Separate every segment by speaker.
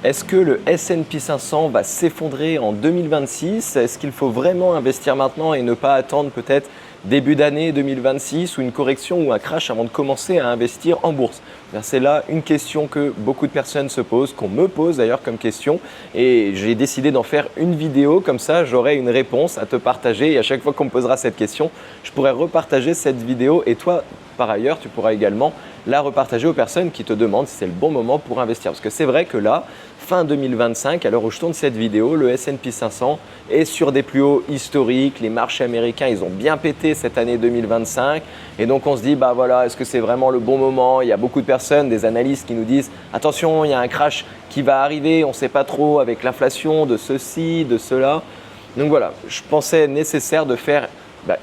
Speaker 1: Est-ce que le S&P 500 va s'effondrer en 2026? Est-ce qu'il faut vraiment investir maintenant et ne pas attendre peut-être début d'année 2026 ou une correction ou un crash avant de commencer à investir en bourse? C'est là une question que beaucoup de personnes se posent, qu'on me pose d'ailleurs comme question, et j'ai décidé d'en faire une vidéo, comme ça j'aurai une réponse à te partager, et à chaque fois qu'on me posera cette question, je pourrai repartager cette vidéo, et toi par ailleurs tu pourras également la repartager aux personnes qui te demandent si c'est le bon moment pour investir. Parce que c'est vrai que là, fin 2025, à l'heure où je tourne cette vidéo, le S&P 500 est sur des plus hauts historiques. Les marchés américains, ils ont bien pété cette année 2025. Et donc on se dit, bah voilà, est-ce que c'est vraiment le bon moment? Il y a beaucoup de personnes, des analystes qui nous disent, attention, il y a un crash qui va arriver, on ne sait pas trop avec l'inflation de ceci, de cela. Donc voilà, je pensais nécessaire de faire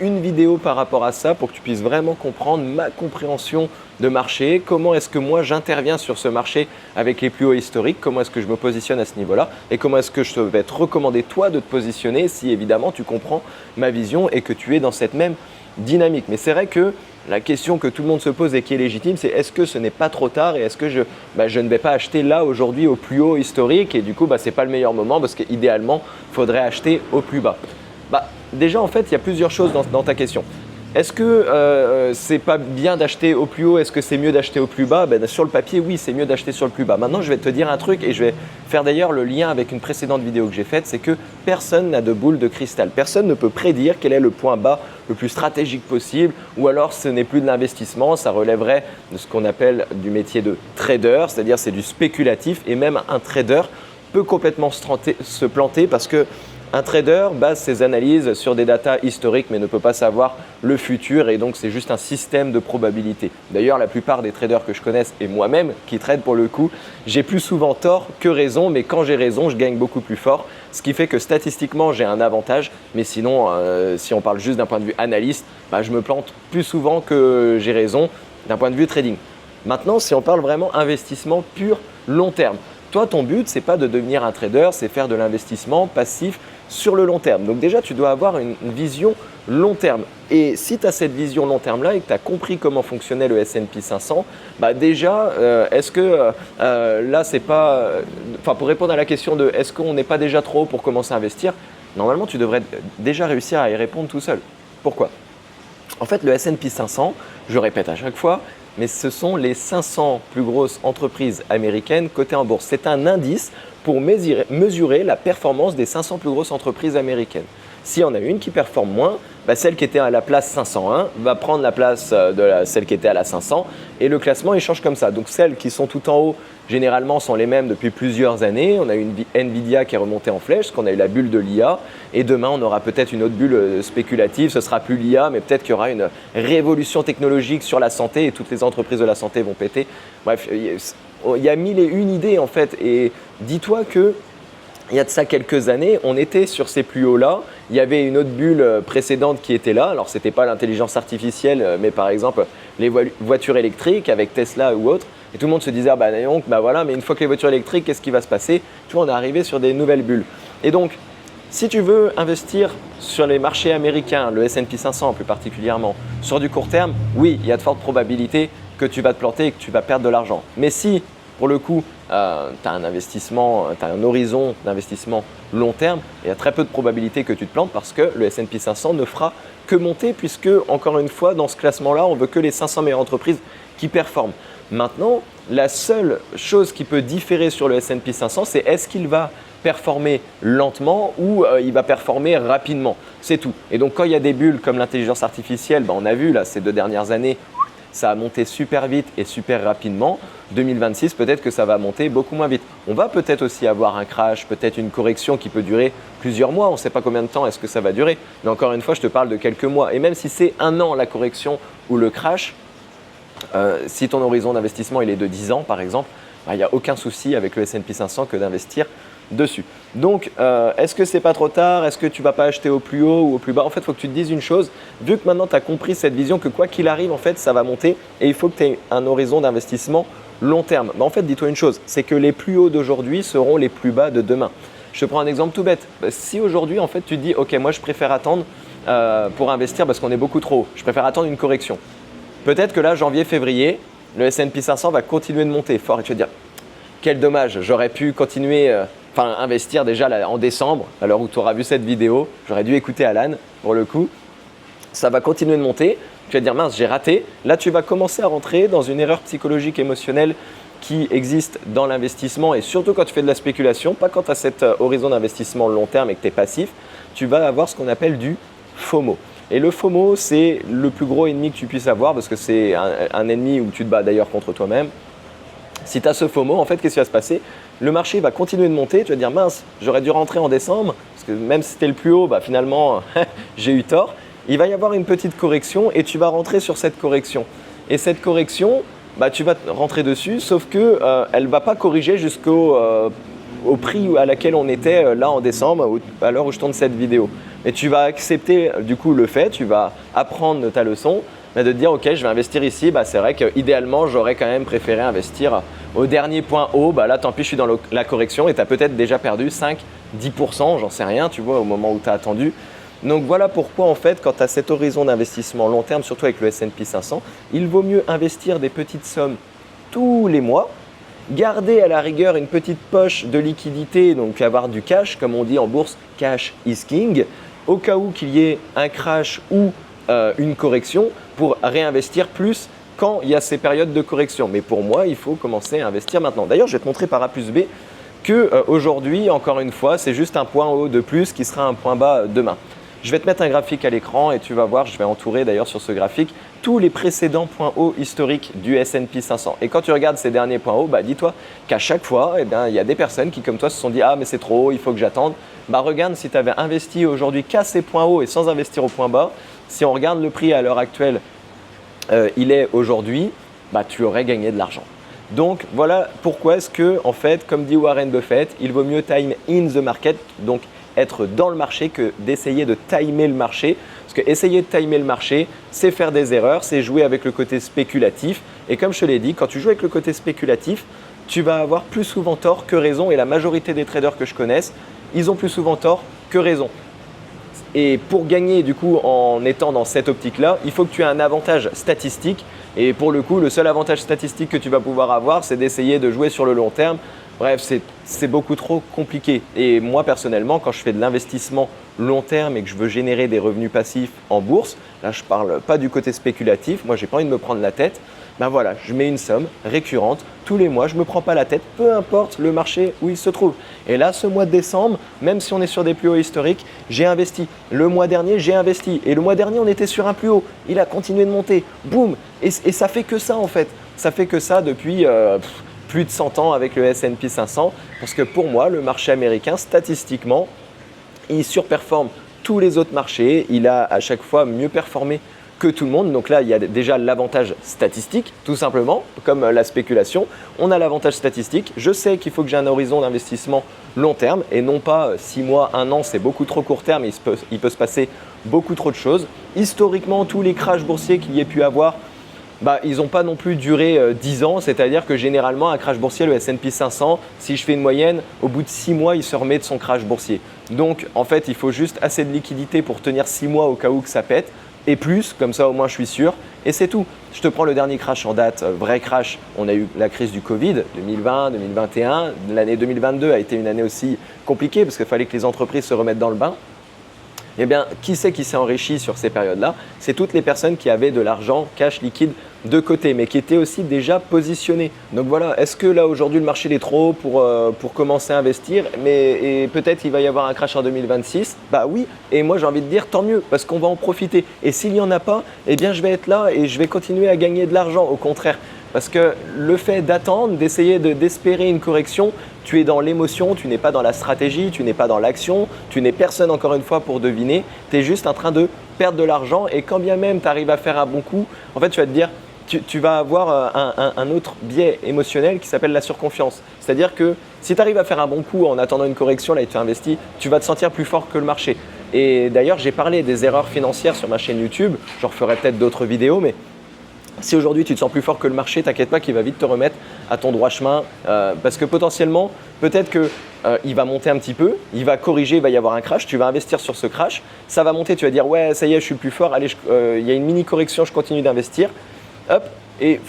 Speaker 1: une vidéo par rapport à ça pour que tu puisses vraiment comprendre ma compréhension de marché, comment est-ce que moi j'interviens sur ce marché avec les plus hauts historiques, comment est-ce que je me positionne à ce niveau-là et comment est-ce que je vais te recommander toi de te positionner si évidemment tu comprends ma vision et que tu es dans cette même dynamique. Mais c'est vrai que la question que tout le monde se pose et qui est légitime, c'est est-ce que ce n'est pas trop tard et est-ce que je ne vais pas acheter là aujourd'hui au plus haut historique et du coup ce n'est pas le meilleur moment parce qu'idéalement il faudrait acheter au plus bas. Déjà en fait il y a plusieurs choses dans ta question. Est-ce que c'est pas bien d'acheter au plus haut? Est-ce que c'est mieux d'acheter au plus bas? Sur le papier, oui, c'est mieux d'acheter sur le plus bas. Maintenant, je vais te dire un truc et je vais faire d'ailleurs le lien avec une précédente vidéo que j'ai faite, c'est que personne n'a de boule de cristal. Personne ne peut prédire quel est le point bas le plus stratégique possible ou alors ce n'est plus de l'investissement, ça relèverait de ce qu'on appelle du métier de trader, c'est-à-dire c'est du spéculatif et même un trader peut complètement se planter parce que un trader base ses analyses sur des datas historiques mais ne peut pas savoir le futur et donc c'est juste un système de probabilité. D'ailleurs, la plupart des traders que je connaisse et moi-même qui trade pour le coup, j'ai plus souvent tort que raison, mais quand j'ai raison, je gagne beaucoup plus fort. Ce qui fait que statistiquement, j'ai un avantage, mais sinon, si on parle juste d'un point de vue analyste, je me plante plus souvent que j'ai raison d'un point de vue trading. Maintenant, si on parle vraiment investissement pur long terme, toi, ton but, ce n'est pas de devenir un trader, c'est faire de l'investissement passif sur le long terme. Donc déjà, tu dois avoir une vision long terme. Et si tu as cette vision long terme-là et que tu as compris comment fonctionnait le S&P 500, est-ce que là, c'est pas… pour répondre à la question de est-ce qu'on n'est pas déjà trop haut pour commencer à investir, normalement, tu devrais déjà réussir à y répondre tout seul. Pourquoi? En fait, le S&P 500, je répète à chaque fois, mais ce sont les 500 plus grosses entreprises américaines cotées en bourse. C'est un indice pour mesurer la performance des 500 plus grosses entreprises américaines. S'il y en a une qui performe moins, celle qui était à la place 501 va prendre la place de celle qui était à la 500 et le classement il change comme ça. Donc celles qui sont tout en haut généralement sont les mêmes depuis plusieurs années. On a eu une Nvidia qui est remontée en flèche, parce qu'on a eu la bulle de l'IA et demain on aura peut-être une autre bulle spéculative, ce sera plus l'IA mais peut-être qu'il y aura une révolution technologique sur la santé et toutes les entreprises de la santé vont péter. Bref, il y a mille et une idées en fait et dis-toi que il y a de ça quelques années, on était sur ces plus hauts-là. Il y avait une autre bulle précédente qui était là. Alors, ce n'était pas l'intelligence artificielle, mais par exemple, les voitures électriques avec Tesla ou autres. Et tout le monde se disait, mais une fois que les voitures électriques, qu'est-ce qui va se passer? Tu vois, on est arrivé sur des nouvelles bulles. Et donc, si tu veux investir sur les marchés américains, le S&P 500 plus particulièrement, sur du court terme, oui, il y a de fortes probabilités que tu vas te planter et que tu vas perdre de l'argent. Mais si, pour le coup, tu as un horizon d'investissement long terme, il y a très peu de probabilités que tu te plantes parce que le S&P 500 ne fera que monter puisque, encore une fois, dans ce classement-là, on veut que les 500 meilleures entreprises qui performent. Maintenant, la seule chose qui peut différer sur le S&P 500, c'est est-ce qu'il va performer lentement ou il va performer rapidement. C'est tout. Et donc, quand il y a des bulles comme l'intelligence artificielle, on a vu là, ces 2 dernières années, ça a monté super vite et super rapidement. 2026, peut-être que ça va monter beaucoup moins vite. On va peut-être aussi avoir un crash, peut-être une correction qui peut durer plusieurs mois. On ne sait pas combien de temps est-ce que ça va durer. Mais encore une fois, je te parle de quelques mois. Et même si c'est 1 an la correction ou le crash, si ton horizon d'investissement il est de 10 ans par exemple, il n'y a aucun souci avec le S&P 500 que d'investir dessus. Donc, est-ce que c'est pas trop tard? Est-ce que tu vas pas acheter au plus haut ou au plus bas? En fait, il faut que tu te dises une chose, vu que maintenant tu as compris cette vision que quoi qu'il arrive, en fait, ça va monter et il faut que tu aies un horizon d'investissement long terme. En fait, dis-toi une chose, c'est que les plus hauts d'aujourd'hui seront les plus bas de demain. Je te prends un exemple tout bête. Si aujourd'hui, en fait, tu te dis, ok, moi je préfère attendre pour investir parce qu'on est beaucoup trop haut. Je préfère attendre une correction. Peut-être que là, janvier, février, le S&P 500 va continuer de monter fort et tu vas te dire, quel dommage, j'aurais pu continuer, investir déjà là, en décembre, à l'heure où tu auras vu cette vidéo, j'aurais dû écouter Alan pour le coup. Ça va continuer de monter, tu vas te dire mince, j'ai raté. Là, tu vas commencer à rentrer dans une erreur psychologique émotionnelle qui existe dans l'investissement et surtout quand tu fais de la spéculation, pas quand tu as cet horizon d'investissement long terme et que tu es passif, tu vas avoir ce qu'on appelle du FOMO. Et le FOMO, c'est le plus gros ennemi que tu puisses avoir parce que c'est un ennemi où tu te bats d'ailleurs contre toi-même. Si tu as ce FOMO, en fait, qu'est-ce qui va se passer? Le marché va continuer de monter, tu vas te dire mince, j'aurais dû rentrer en décembre parce que même si c'était le plus haut, finalement, j'ai eu tort. Il va y avoir une petite correction et tu vas rentrer sur cette correction. Et cette correction, tu vas rentrer dessus, sauf qu'elle ne va pas corriger jusqu'au au prix à laquelle on était là en décembre, à l'heure où je tourne cette vidéo. Et tu vas accepter du coup le fait, tu vas apprendre ta leçon, de te dire ok, je vais investir ici. C'est vrai qu'idéalement, j'aurais quand même préféré investir au dernier point haut. Là, tant pis, je suis dans la correction et tu as peut-être déjà perdu 5-10%, j'en sais rien, tu vois, au moment où tu as attendu. Donc voilà pourquoi en fait, quand tu as cet horizon d'investissement long terme, surtout avec le S&P 500, il vaut mieux investir des petites sommes tous les mois, garder à la rigueur une petite poche de liquidité, donc avoir du cash, comme on dit en bourse, cash is king, au cas où qu'il y ait un crash ou une correction pour réinvestir plus quand il y a ces périodes de correction. Mais pour moi, il faut commencer à investir maintenant. D'ailleurs, je vais te montrer par A plus B qu'aujourd'hui, encore une fois, c'est juste un point haut de plus qui sera un point bas demain. Je vais te mettre un graphique à l'écran et tu vas voir, je vais entourer d'ailleurs sur ce graphique tous les précédents points hauts historiques du S&P 500. Et quand tu regardes ces derniers points hauts, dis-toi qu'à chaque fois, il y a des personnes qui comme toi se sont dit « Ah mais c'est trop haut, il faut que j'attende ». Regarde, si tu avais investi aujourd'hui qu'à ces points hauts et sans investir au point bas, si on regarde le prix à l'heure actuelle, il est aujourd'hui, tu aurais gagné de l'argent. Donc voilà pourquoi est-ce que, en fait, comme dit Warren Buffett, il vaut mieux time in the market, donc être dans le marché que d'essayer de timer le marché. Parce que essayer de timer le marché, c'est faire des erreurs, c'est jouer avec le côté spéculatif. Et comme je te l'ai dit, quand tu joues avec le côté spéculatif, tu vas avoir plus souvent tort que raison. Et la majorité des traders que je connaisse, ils ont plus souvent tort que raison. Et pour gagner du coup en étant dans cette optique-là, il faut que tu aies un avantage statistique. Et pour le coup, le seul avantage statistique que tu vas pouvoir avoir, c'est d'essayer de jouer sur le long terme. Bref, c'est beaucoup trop compliqué. Et moi, personnellement, quand je fais de l'investissement long terme et que je veux générer des revenus passifs en bourse, là, je ne parle pas du côté spéculatif. Moi, je n'ai pas envie de me prendre la tête. Voilà, je mets une somme récurrente tous les mois. Je ne me prends pas la tête, peu importe le marché où il se trouve. Et là, ce mois de décembre, même si on est sur des plus hauts historiques, j'ai investi. Le mois dernier, j'ai investi. Et le mois dernier, on était sur un plus haut. Il a continué de monter. Boum. Et ça fait que ça, en fait. Ça fait que ça depuis plus de 100 ans avec le S&P 500. Parce que pour moi, le marché américain, statistiquement, il surperforme tous les autres marchés. Il a à chaque fois mieux performé que tout le monde. Donc là, il y a déjà l'avantage statistique, tout simplement, comme la spéculation. On a l'avantage statistique. Je sais qu'il faut que j'ai un horizon d'investissement long terme et non pas 6 mois, 1 an, c'est beaucoup trop court terme. Il peut se passer beaucoup trop de choses. Historiquement, tous les crashs boursiers qu'il y ait pu avoir, ils n'ont pas non plus duré 10 ans, c'est-à-dire que généralement, un crash boursier, le S&P 500, si je fais une moyenne, au bout de 6 mois, il se remet de son crash boursier. Donc, en fait, il faut juste assez de liquidité pour tenir 6 mois au cas où que ça pète. Et plus, comme ça au moins je suis sûr, et c'est tout. Je te prends le dernier crash en date, vrai crash, on a eu la crise du Covid, 2020, 2021, l'année 2022 a été une année aussi compliquée parce qu'il fallait que les entreprises se remettent dans le bain. Eh bien, qui c'est qui s'est enrichi sur ces périodes-là? C'est toutes les personnes qui avaient de l'argent cash liquide de côté, mais qui étaient aussi déjà positionnées. Donc voilà, est-ce que là aujourd'hui le marché est trop haut pour commencer à investir, et peut-être il va y avoir un crash en 2026? Oui, et moi j'ai envie de dire tant mieux, parce qu'on va en profiter. Et s'il n'y en a pas, eh bien je vais être là et je vais continuer à gagner de l'argent, au contraire. Parce que le fait d'attendre, d'essayer d'espérer une correction, tu es dans l'émotion, tu n'es pas dans la stratégie, tu n'es pas dans l'action, tu n'es personne encore une fois pour deviner, tu es juste en train de perdre de l'argent et quand bien même tu arrives à faire un bon coup, en fait tu vas te dire, tu vas avoir un autre biais émotionnel qui s'appelle la surconfiance. C'est-à-dire que si tu arrives à faire un bon coup en attendant une correction là et tu investis, tu vas te sentir plus fort que le marché. Et d'ailleurs j'ai parlé des erreurs financières sur ma chaîne YouTube, je referai peut-être d'autres vidéos, mais si aujourd'hui tu te sens plus fort que le marché, t'inquiète pas qu'il va vite te remettre à ton droit chemin parce que potentiellement, peut-être qu'il va monter un petit peu, il va corriger, il va y avoir un crash, tu vas investir sur ce crash, ça va monter, tu vas dire ouais ça y est je suis plus fort, allez il y a une mini correction, je continue d'investir, hop, et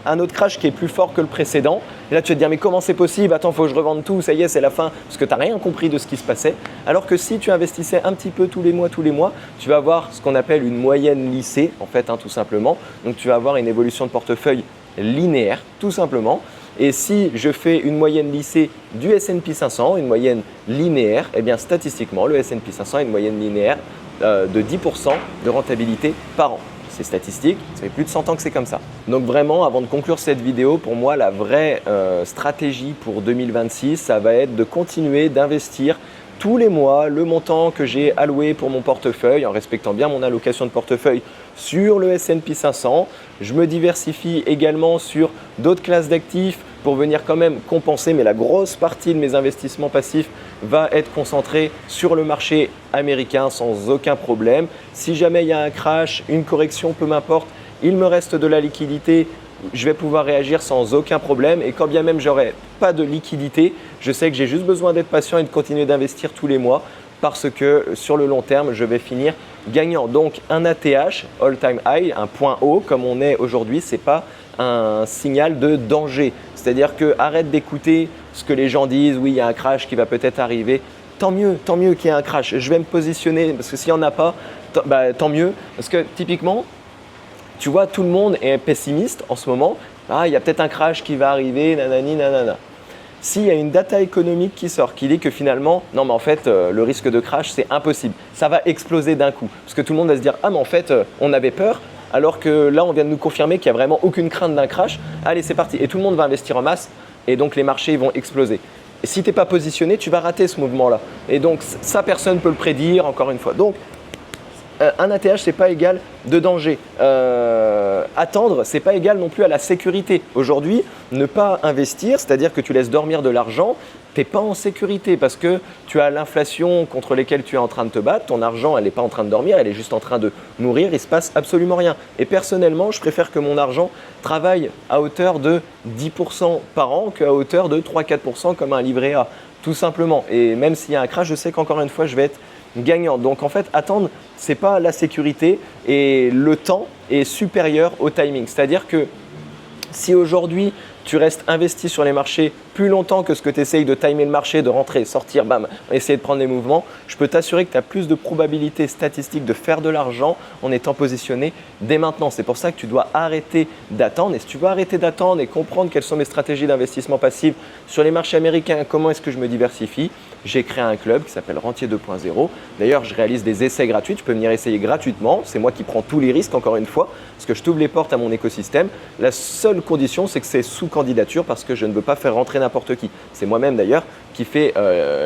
Speaker 1: un autre crash qui est plus fort que le précédent. Et là, tu vas te dire, mais comment c'est possible? Attends, il faut que je revende tout, ça y est, c'est la fin, parce que tu n'as rien compris de ce qui se passait. Alors que si tu investissais un petit peu tous les mois, tu vas avoir ce qu'on appelle une moyenne lissée, en fait, tout simplement. Donc, tu vas avoir une évolution de portefeuille linéaire, tout simplement. Et si je fais une moyenne lissée du S&P 500, une moyenne linéaire, eh bien statistiquement, le S&P 500 a une moyenne linéaire de 10% de rentabilité par an. C'est statistique, ça fait plus de 100 ans que c'est comme ça. Donc vraiment, avant de conclure cette vidéo, pour moi, la vraie stratégie pour 2026, ça va être de continuer d'investir tous les mois le montant que j'ai alloué pour mon portefeuille, en respectant bien mon allocation de portefeuille sur le S&P 500. Je me diversifie également sur d'autres classes d'actifs pour venir quand même compenser, mais la grosse partie de mes investissements passifs va être concentrée sur le marché américain sans aucun problème. Si jamais il y a un crash, une correction, peu m'importe, il me reste de la liquidité, je vais pouvoir réagir sans aucun problème. Et quand bien même j'aurai pas de liquidité, je sais que j'ai juste besoin d'être patient et de continuer d'investir tous les mois parce que sur le long terme, je vais finir gagnant. Donc un ATH, all time high, un point haut comme on est aujourd'hui, ce n'est pas un signal de danger. C'est-à-dire que arrête d'écouter ce que les gens disent, oui, il y a un crash qui va peut-être arriver. Tant mieux qu'il y ait un crash. Je vais me positionner parce que s'il n'y en a pas, tant mieux. Parce que typiquement, tu vois, tout le monde est pessimiste en ce moment. Ah, il y a peut-être un crash qui va arriver, nanani, nanana. S'il y a une data économique qui sort, qui dit que finalement, non mais en fait, le risque de crash, c'est impossible. Ça va exploser d'un coup. Parce que tout le monde va se dire, ah mais en fait, on avait peur, alors que là, on vient de nous confirmer qu'il n'y a vraiment aucune crainte d'un crash. Allez, c'est parti. Et tout le monde va investir en masse et donc les marchés vont exploser. Et si tu n'es pas positionné, tu vas rater ce mouvement-là. Et donc, ça, personne ne peut le prédire, encore une fois. Donc, un ATH, ce n'est pas égal de danger. Attendre, ce n'est pas égal non plus à la sécurité. Aujourd'hui, ne pas investir, c'est-à-dire que tu laisses dormir de l'argent, tu n'es pas en sécurité parce que tu as l'inflation contre laquelle tu es en train de te battre. Ton argent, elle n'est pas en train de dormir, elle est juste en train de mourir. Il ne se passe absolument rien. Et personnellement, je préfère que mon argent travaille à hauteur de 10% par an qu'à hauteur de 3-4% comme un livret A, tout simplement. Et même s'il y a un crash, je sais qu'encore une fois, je vais être gagnant. Donc en fait, attendre, ce n'est pas la sécurité et le temps est supérieur au timing. C'est-à-dire que si aujourd'hui, tu restes investi sur les marchés plus longtemps que ce que tu essayes de timer le marché, de rentrer, sortir, bam, essayer de prendre des mouvements, je peux t'assurer que tu as plus de probabilité statistique de faire de l'argent en étant positionné dès maintenant. C'est pour ça que tu dois arrêter d'attendre. Et si tu veux arrêter d'attendre et comprendre quelles sont mes stratégies d'investissement passif sur les marchés américains, comment est-ce que je me diversifie, j'ai créé un club qui s'appelle Rentier 2.0. D'ailleurs, je réalise des essais gratuits. Tu peux venir essayer gratuitement. C'est moi qui prends tous les risques, encore une fois, parce que je t'ouvre les portes à mon écosystème. La seule condition, c'est que c'est sous candidature parce que je ne veux pas faire rentrer n'importe qui. C'est moi-même d'ailleurs qui fais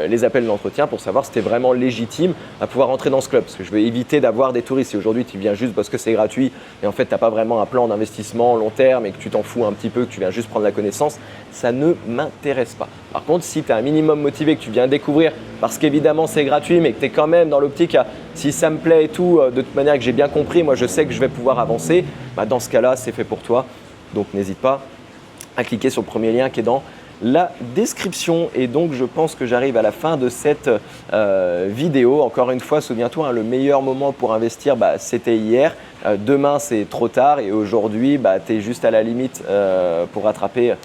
Speaker 1: les appels d'entretien pour savoir si tu es vraiment légitime à pouvoir rentrer dans ce club. Parce que je veux éviter d'avoir des touristes. Si aujourd'hui tu viens juste parce que c'est gratuit et en fait tu n'as pas vraiment un plan d'investissement long terme et que tu t'en fous un petit peu, que tu viens juste prendre la connaissance, ça ne m'intéresse pas. Par contre, si tu es un minimum motivé, que tu viens découvrir parce qu'évidemment c'est gratuit, mais que tu es quand même dans l'optique à si ça me plaît et tout, de toute manière que j'ai bien compris, moi je sais que je vais pouvoir avancer, dans ce cas-là, c'est fait pour toi. Donc n'hésite pas à cliquer sur le premier lien qui est dans la description. Et donc je pense que j'arrive à la fin de cette vidéo. Encore une fois, souviens-toi, le meilleur moment pour investir, c'était hier. Demain, c'est trop tard et aujourd'hui, tu es juste à la limite pour rattraper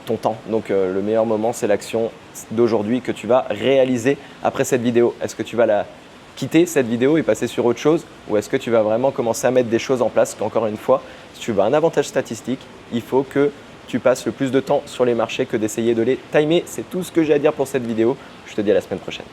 Speaker 1: ton temps. Donc le meilleur moment, c'est l'action d'aujourd'hui que tu vas réaliser après cette vidéo. Est-ce que tu vas quitter cette vidéo et passer sur autre chose, ou est-ce que tu vas vraiment commencer à mettre des choses en place? Qu'encore une fois, si tu veux un avantage statistique, il faut que tu passes le plus de temps sur les marchés que d'essayer de les timer. C'est tout ce que j'ai à dire pour cette vidéo. Je te dis à la semaine prochaine.